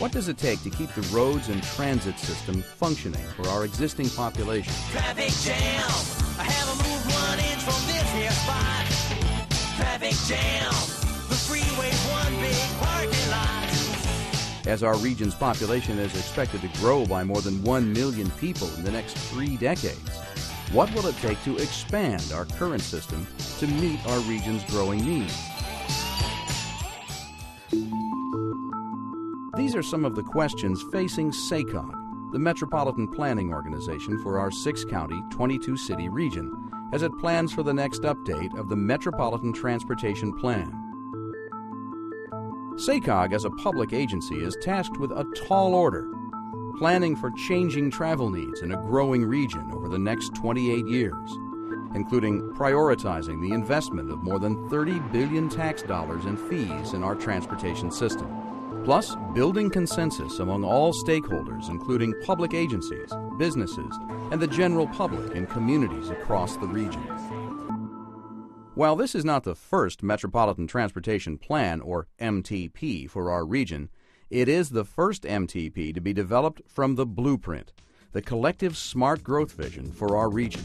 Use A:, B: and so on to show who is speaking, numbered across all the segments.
A: What does it take to keep the roads and transit system functioning for our existing population?
B: Traffic jam. I haven't moved 1 inch from this here spot. Traffic jam. The freeway's one big parking lot.
A: As our region's population is expected to grow by more than 1 million people in the next 3 decades, what will it take to expand our current system to meet our region's growing needs? These are some of the questions facing SACOG, the Metropolitan Planning Organization for our 6-county, 22-city region, as it plans for the next update of the Metropolitan Transportation Plan. SACOG, as a public agency, is tasked with a tall order, planning for changing travel needs in a growing region over the next 28 years, including prioritizing the investment of more than 30 billion tax dollars in fees in our transportation system, plus building consensus among all stakeholders, including public agencies, businesses, and the general public in communities across the region. While this is not the first Metropolitan Transportation Plan, or MTP, for our region, it is the first MTP to be developed from the blueprint, the collective smart growth vision for our region.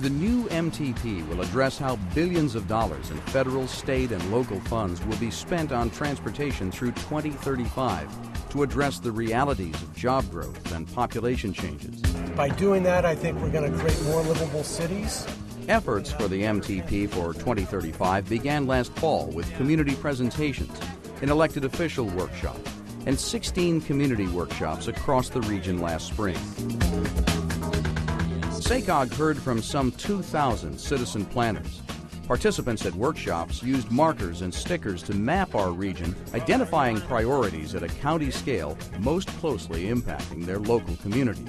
A: The new MTP will address how billions of dollars in federal, state, and local funds will be spent on transportation through 2035 to address the realities of job growth and population changes.
C: By doing that, I think we're going to create more livable cities.
A: Efforts for the MTP for 2035 began last fall with community presentations, an elected official workshop, and 16 community workshops across the region last spring. SACOG heard from some 2,000 citizen planners. Participants at workshops used markers and stickers to map our region, identifying priorities at a county scale most closely impacting their local communities.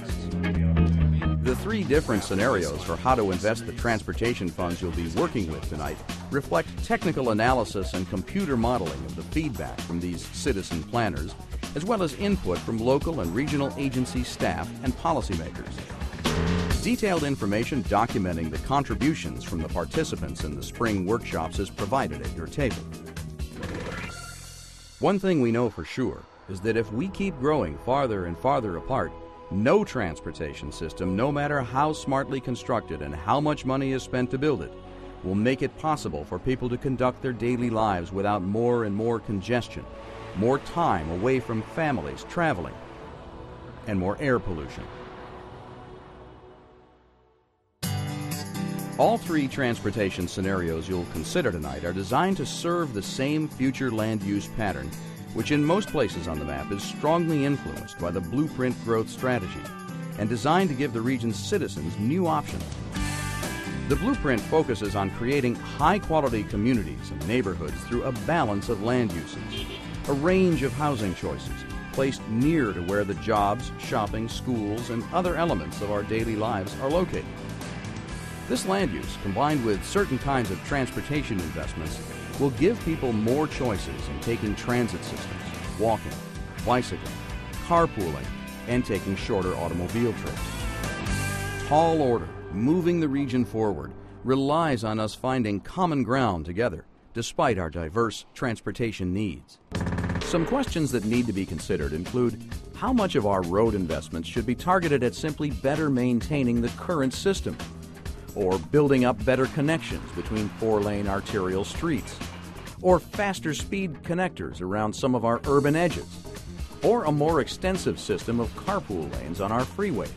A: The 3 different scenarios for how to invest the transportation funds you'll be working with tonight reflect technical analysis and computer modeling of the feedback from these citizen planners, as well as input from local and regional agency staff and policymakers. Detailed information documenting the contributions from the participants in the spring workshops is provided at your table. One thing we know for sure is that if we keep growing farther and farther apart, no transportation system, no matter how smartly constructed and how much money is spent to build it, will make it possible for people to conduct their daily lives without more and more congestion, more time away from families traveling, and more air pollution. All 3 transportation scenarios you'll consider tonight are designed to serve the same future land use pattern, which in most places on the map is strongly influenced by the blueprint growth strategy and designed to give the region's citizens new options. The blueprint focuses on creating high-quality communities and neighborhoods through a balance of land uses, a range of housing choices placed near to where the jobs, shopping, schools, and other elements of our daily lives are located. This land use, combined with certain kinds of transportation investments, will give people more choices in taking transit systems, walking, bicycling, carpooling, and taking shorter automobile trips. Tall order, moving the region forward, relies on us finding common ground together, despite our diverse transportation needs. Some questions that need to be considered include how much of our road investments should be targeted at simply better maintaining the current system, or building up better connections between 4-lane arterial streets, or faster speed connectors around some of our urban edges, or a more extensive system of carpool lanes on our freeways.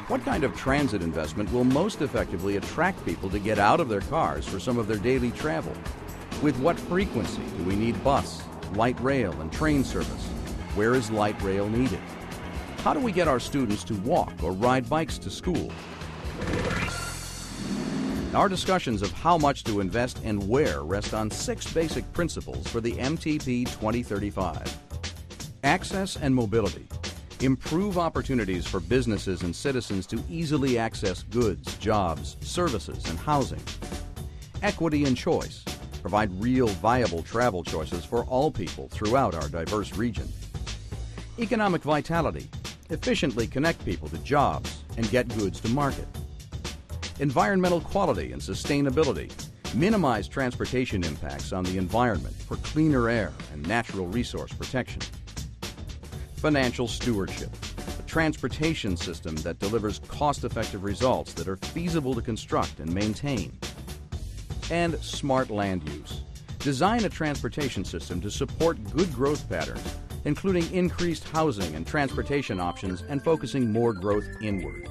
A: What kind of transit investment will most effectively attract people to get out of their cars for some of their daily travel? With what frequency do we need bus, light rail, and train service? Where is light rail needed? How do we get our students to walk or ride bikes to school? Our discussions of how much to invest and where rest on 6 basic principles for the MTP 2035. Access and mobility. Improve opportunities for businesses and citizens to easily access goods, jobs, services, and housing. Equity and choice. Provide real, viable travel choices for all people throughout our diverse region. Economic vitality. Efficiently connect people to jobs and get goods to market. Environmental quality and sustainability. minimize transportation impacts on the environment for cleaner air and natural resource protection. Financial stewardship, a transportation system that delivers cost-effective results that are feasible to construct and maintain. And smart land use. Design a transportation system to support good growth patterns, including increased housing and transportation options and focusing more growth inward.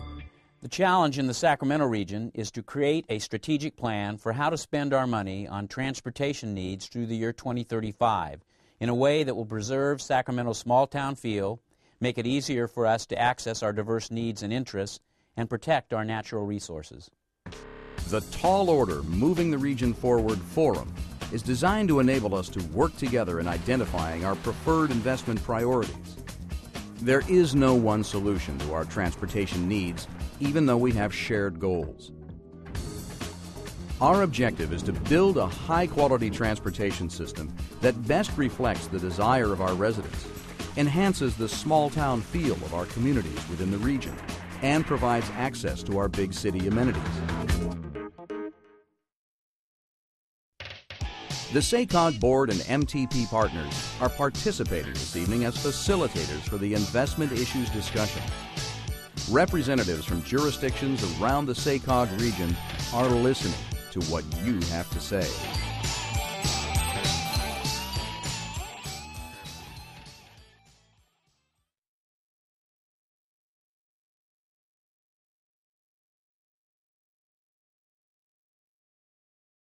D: The challenge in the Sacramento region is to create a strategic plan for how to spend our money on transportation needs through the year 2035 in a way that will preserve Sacramento's small-town feel, make it easier for us to access our diverse needs and interests, and protect our natural resources.
A: The Tall Order Moving the Region Forward Forum is designed to enable us to work together in identifying our preferred investment priorities. There is no one solution to our transportation needs, even though we have shared goals. Our objective is to build a high-quality transportation system that best reflects the desire of our residents, enhances the small-town feel of our communities within the region, and provides access to our big city amenities. The SACOG Board and MTP partners are participating this evening as facilitators for the investment issues discussion. Representatives from jurisdictions around the SACOG region are listening to what you have to say.